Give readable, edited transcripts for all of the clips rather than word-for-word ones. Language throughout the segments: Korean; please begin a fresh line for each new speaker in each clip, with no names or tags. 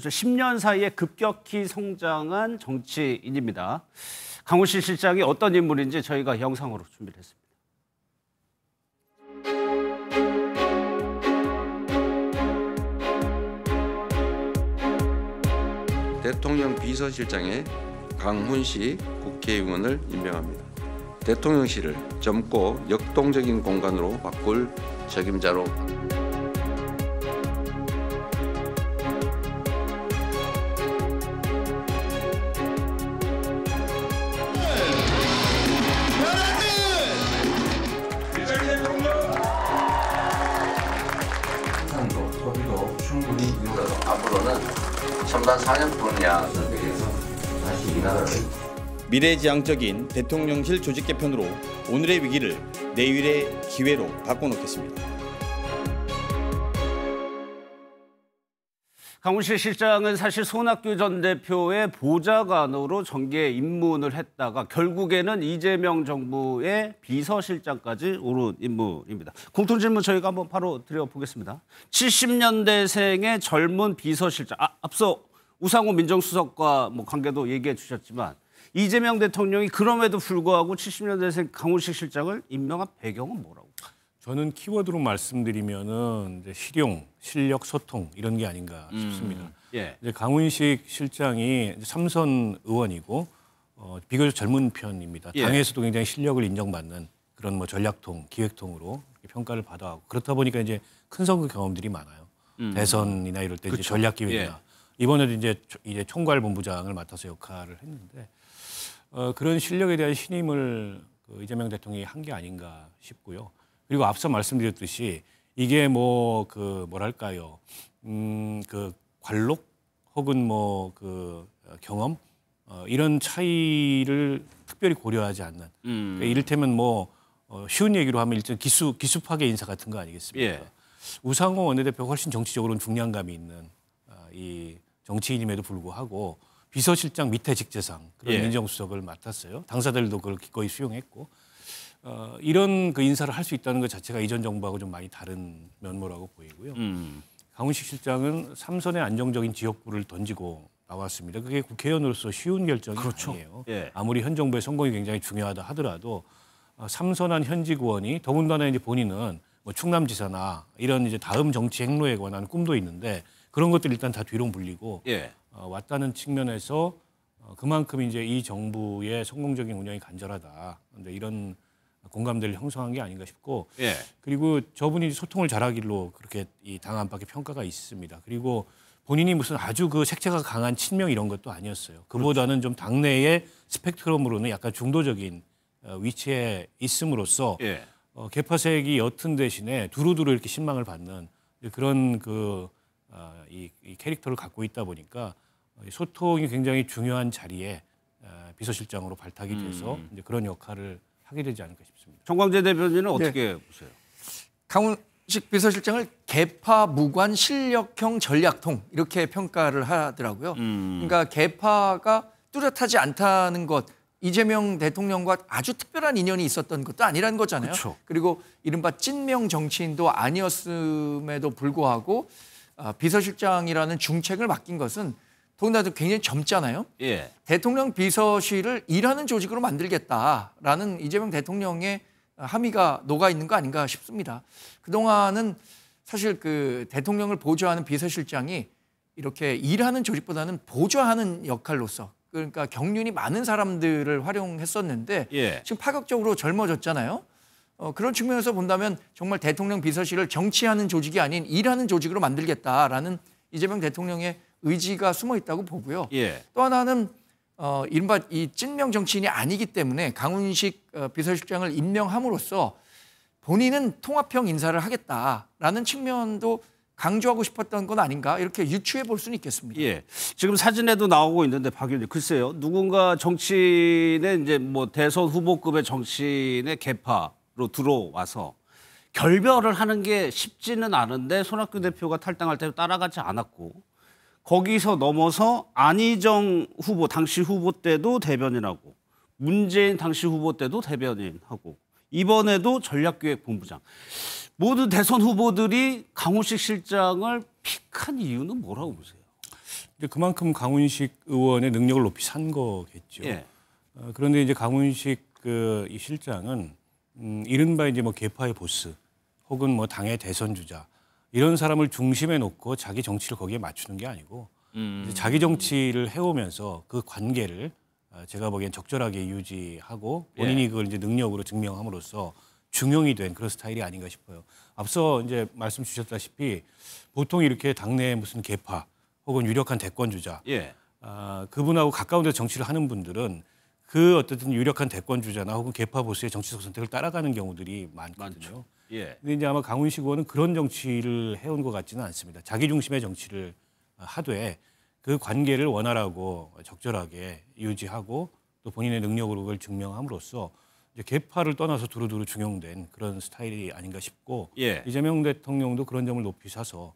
그래서 10년 사이에 급격히 성장한 정치인입니다. 강훈식 실장이 어떤 인물인지 저희가 영상으로 준비를 했습니다.
대통령 비서실장에 강훈식 국회의원을 임명합니다. 대통령실을 젊고 역동적인 공간으로 바꿀 책임자로
생산도 소비도 충분히 이루어서 앞으로는 첨단 산업 분야 선택해서 다시 이 나라를
미래지향적인 대통령실 조직 개편으로 오늘의 위기를 내일의 기회로 바꿔놓겠습니다.
강훈식 실장은 사실 손학규 전 대표의 보좌관으로 정계에 입문을 했다가 결국에는 이재명 정부의 비서실장까지 오른 인물입니다. 공통 질문 저희가 한번 바로 드려보겠습니다. 70년대생의 젊은 비서실장, 앞서 우상호 민정수석과 관계도 얘기해 주셨지만 이재명 대통령이 그럼에도 불구하고 70년대생 강훈식 실장을 임명한 배경은 뭐라고?
저는 키워드로 말씀드리면은 이제 실용, 실력, 소통 이런 게 아닌가 싶습니다.
예.
이제 강훈식 실장이 삼선 의원이고 비교적 젊은 편입니다.
예.
당에서도 굉장히 실력을 인정받는 그런 전략통, 기획통으로 평가를 받아왔고 그렇다 보니까 이제 큰 선거 경험들이 많아요. 대선이나 이럴 때 이제 전략기획이나
예.
이번에도 이제 총괄본부장을 맡아서 역할을 했는데 그런 실력에 대한 신임을 이재명 대통령이 한 게 아닌가 싶고요. 그리고 앞서 말씀드렸듯이 이게 뭐랄까요, 관록 혹은 경험 이런 차이를 특별히 고려하지 않는. 그러니까 이를테면 쉬운 얘기로 하면 일종 기수파계 인사 같은 거 아니겠습니까?
예.
우상호 원내대표가 훨씬 정치적으로는 중량감이 있는 이 정치인임에도 불구하고 비서실장 밑에 직제상 그런
예.
민정수석을 맡았어요. 당사자들도 그걸 기꺼이 수용했고. 이런 인사를 할 수 있다는 것 자체가 이전 정부하고 좀 많이 다른 면모라고 보이고요. 강훈식 실장은 삼선의 안정적인 지역구를 던지고 나왔습니다. 그게 국회의원으로서 쉬운 결정이 아니에요.
예.
아무리 현 정부의 성공이 굉장히 중요하다 하더라도 삼선한 현직의원이 더군다나 이제 본인은 충남지사나 이런 이제 다음 정치 행로에 관한 꿈도 있는데 그런 것들 일단 다 뒤로 물리고
예.
왔다는 측면에서 그만큼 이제 이 정부의 성공적인 운영이 간절하다. 근데 이런 공감대를 형성한 게 아닌가 싶고
예.
그리고 저분이 소통을 잘하기로 그렇게 이 당 안팎의 평가가 있습니다. 그리고 본인이 무슨 아주 색채가 강한 친명 이런 것도 아니었어요. 그보다는 좀 당내의 스펙트럼으로는 약간 중도적인 위치에 있음으로써
예.
개파색이 옅은 대신에 두루두루 이렇게 신망을 받는 그런 이 캐릭터를 갖고 있다 보니까 소통이 굉장히 중요한 자리에 비서실장으로 발탁이 돼서 이제 그런 역할을 하게 되지 않을까 싶습니다.
정광재 대변인은 어떻게 보세요?
강훈식 비서실장을 개파 무관 실력형 전략통 이렇게 평가를 하더라고요. 그러니까 개파가 뚜렷하지 않다는 것, 이재명 대통령과 아주 특별한 인연이 있었던 것도 아니라는 거잖아요.
그쵸.
그리고 이른바 찐명 정치인도 아니었음에도 불구하고 비서실장이라는 중책을 맡긴 것은 더군다나 굉장히 젊잖아요.
예.
대통령 비서실을 일하는 조직으로 만들겠다라는 이재명 대통령의 함의가 녹아 있는 거 아닌가 싶습니다. 그동안은 사실 대통령을 보좌하는 비서실장이 이렇게 일하는 조직보다는 보좌하는 역할로서 그러니까 경륜이 많은 사람들을 활용했었는데
예.
지금 파격적으로 젊어졌잖아요. 그런 측면에서 본다면 정말 대통령 비서실을 정치하는 조직이 아닌 일하는 조직으로 만들겠다라는 이재명 대통령의 의지가 숨어 있다고 보고요.
예.
또 하나는 이른바 이 찐명 정치인이 아니기 때문에 강훈식 비서실장을 임명함으로써 본인은 통합형 인사를 하겠다라는 측면도 강조하고 싶었던 건 아닌가 이렇게 유추해 볼 수는 있겠습니다.
예. 지금 사진에도 나오고 있는데 박 의원님 글쎄요. 누군가 정치인의 이제 대선 후보급의 정치인의 개파로 들어와서 결별을 하는 게 쉽지는 않은데 손학규 대표가 탈당할 때도 따라가지 않았고 거기서 넘어서 안희정 후보 당시 후보 때도 대변인하고 문재인 당시 후보 때도 대변인하고 이번에도 전략기획본부장. 모든 대선 후보들이 강훈식 실장을 픽한 이유는 뭐라고 보세요?
이제 그만큼 강훈식 의원의 능력을 높이 산 거겠죠.
예.
그런데 이제 강훈식 이 실장은 이른바 이제 뭐 계파의 보스 혹은 뭐 당의 대선 주자 이런 사람을 중심에 놓고 자기 정치를 거기에 맞추는 게 아니고 이제 자기 정치를 해오면서 그 관계를 제가 보기엔 적절하게 유지하고 본인이 그걸 이제 능력으로 증명함으로써 중용이 된 그런 스타일이 아닌가 싶어요. 앞서 이제 말씀 주셨다시피 보통 이렇게 당내에 무슨 계파 혹은 유력한 대권 주자
예.
그분하고 가까운 데서 정치를 하는 분들은 그 어쨌든 유력한 대권 주자나 혹은 계파 보수의 정치적 선택을 따라가는 경우들이 많거든요.
예.
근데 이제 아마 강훈식 의원은 그런 정치를 해온 것 같지는 않습니다. 자기 중심의 정치를 하되 그 관계를 원활하고 적절하게 유지하고 또 본인의 능력으로 그걸 증명함으로써 이제 계파를 떠나서 두루두루 중용된 그런 스타일이 아닌가 싶고
예.
이재명 대통령도 그런 점을 높이 사서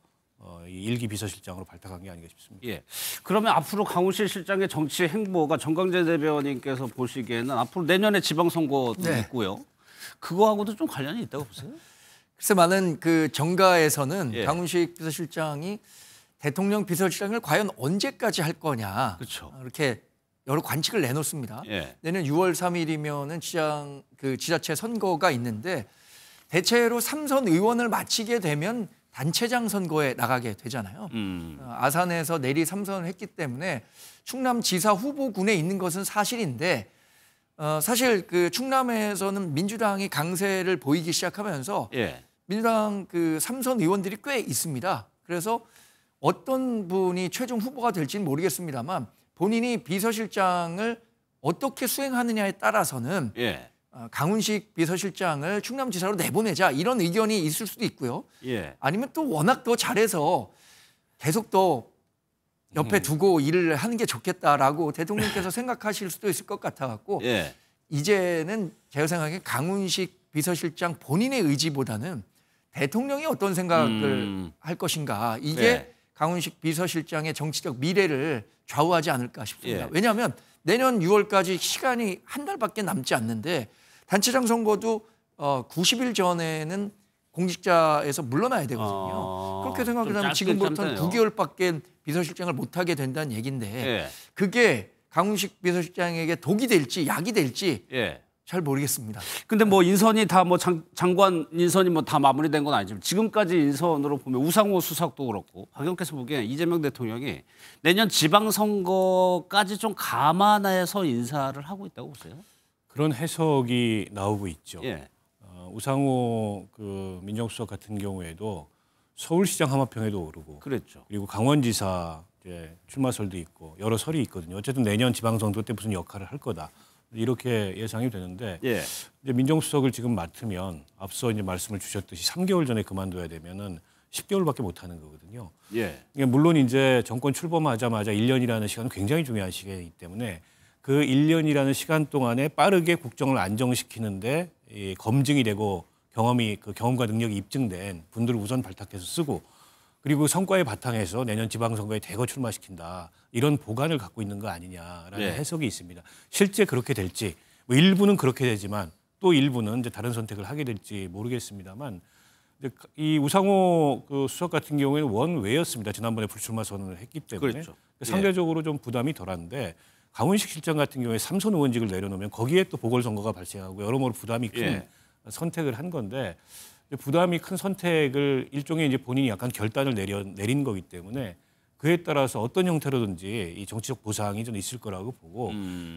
이 일기 비서실장으로 발탁한 게 아닌가 싶습니다.
예. 그러면 앞으로 강훈식 실장의 정치 행보가 정광재 대변인께서 보시기에는 앞으로 내년에 지방선거도
네.
있고요. 그거하고도 좀 관련이 있다고 보세요?
글쎄 많은 그 정가에서는
예.
강훈식 비서실장이 대통령 비서실장을 과연 언제까지 할 거냐
그렇죠.
이렇게 여러 관측을 내놓습니다.
예.
내년 6월 3일이면은 지자체 선거가 있는데 대체로 3선 의원을 마치게 되면 단체장 선거에 나가게 되잖아요. 아산에서 내리 3선을 했기 때문에 충남지사 후보군에 있는 것은 사실인데 사실 그 충남에서는 민주당이 강세를 보이기 시작하면서
예.
민주당 그 3선 의원들이 꽤 있습니다. 그래서 어떤 분이 최종 후보가 될지는 모르겠습니다만 본인이 비서실장을 어떻게 수행하느냐에 따라서는
예.
강훈식 비서실장을 충남지사로 내보내자 이런 의견이 있을 수도 있고요.
예.
아니면 또 워낙 더 잘해서 계속 또 옆에 두고 일을 하는 게 좋겠다라고 대통령께서 생각하실 수도 있을 것 같아갖고
예.
이제는 제가 생각에 강훈식 비서실장 본인의 의지보다는 대통령이 어떤 생각을 할 것인가 이게
네.
강훈식 비서실장의 정치적 미래를 좌우하지 않을까 싶습니다.
예.
왜냐하면 내년 6월까지 시간이 한 달밖에 남지 않는데 단체장 선거도 90일 전에는 공직자에서 물러나야 되거든요. 그렇게 생각하면 지금부터는 9개월밖에 비서실장을 못하게 된다는 얘기인데
예.
그게 강훈식 비서실장에게 독이 될지 약이 될지
예.
잘 모르겠습니다.
근데 뭐 인선이 다 뭐 장관 인선이 뭐 다 마무리된 건 아니지만 지금까지 인선으로 보면 우상호 수석도 그렇고 박영께서 보기엔 이재명 대통령이 내년 지방선거까지 좀 감안해서 인사를 하고 있다고 보세요?
그런 해석이 나오고 있죠.
예.
우상호 그 민정수석 같은 경우에도 서울시장 하마평에도 오르고
그랬죠.
그리고 강원지사 이제 출마설도 있고 여러 설이 있거든요. 어쨌든 내년 지방선거 때 무슨 역할을 할 거다. 이렇게 예상이 되는데
예.
이제 민정수석을 지금 맡으면 앞서 이제 말씀을 주셨듯이 3개월 전에 그만둬야 되면은 10개월밖에 못 하는 거거든요.
예.
물론 이제 정권 출범하자마자 1년이라는 시간은 굉장히 중요한 시기이기 때문에 그 1년이라는 시간 동안에 빠르게 국정을 안정시키는데 이 검증이 되고 경험과 능력이 입증된 분들을 우선 발탁해서 쓰고 그리고 성과의 바탕에서 내년 지방선거에 대거 출마시킨다. 이런 보관을 갖고 있는 거 아니냐라는
네.
해석이 있습니다. 실제 그렇게 될지 뭐 일부는 그렇게 되지만 또 일부는 이제 다른 선택을 하게 될지 모르겠습니다만 이제 이 우상호 그 수석 같은 경우에는 원외였습니다. 지난번에 불출마 선언을 했기 때문에
그렇죠.
상대적으로 좀 부담이 덜한데 강훈식 실장 같은 경우에 3선 의원직을 내려놓으면 거기에 또 보궐선거가 발생하고 여러모로 부담이 큰
예.
선택을 한 건데 부담이 큰 선택을 일종의 이제 본인이 약간 결단을 내린 거기 때문에 그에 따라서 어떤 형태로든지 이 정치적 보상이 좀 있을 거라고 보고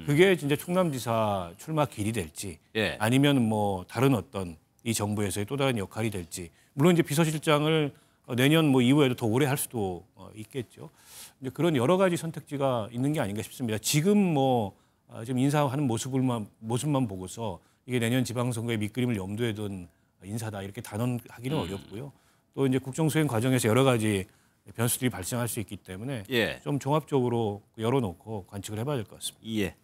그게 진짜 충남지사 출마 길이 될지
예.
아니면 뭐 다른 어떤 이 정부에서의 또 다른 역할이 될지 물론 이제 비서실장을 내년 뭐 이후에도 더 오래 할 수도 있겠죠. 이제 그런 여러 가지 선택지가 있는 게 아닌가 싶습니다. 지금 뭐 지금 인사하는 모습만 보고서 이게 내년 지방선거의 밑그림을 염두에 둔 인사다 이렇게 단언하기는 어렵고요. 또 이제 국정수행 과정에서 여러 가지 변수들이 발생할 수 있기 때문에
예.
좀 종합적으로 열어놓고 관측을 해봐야 될 것 같습니다.
예.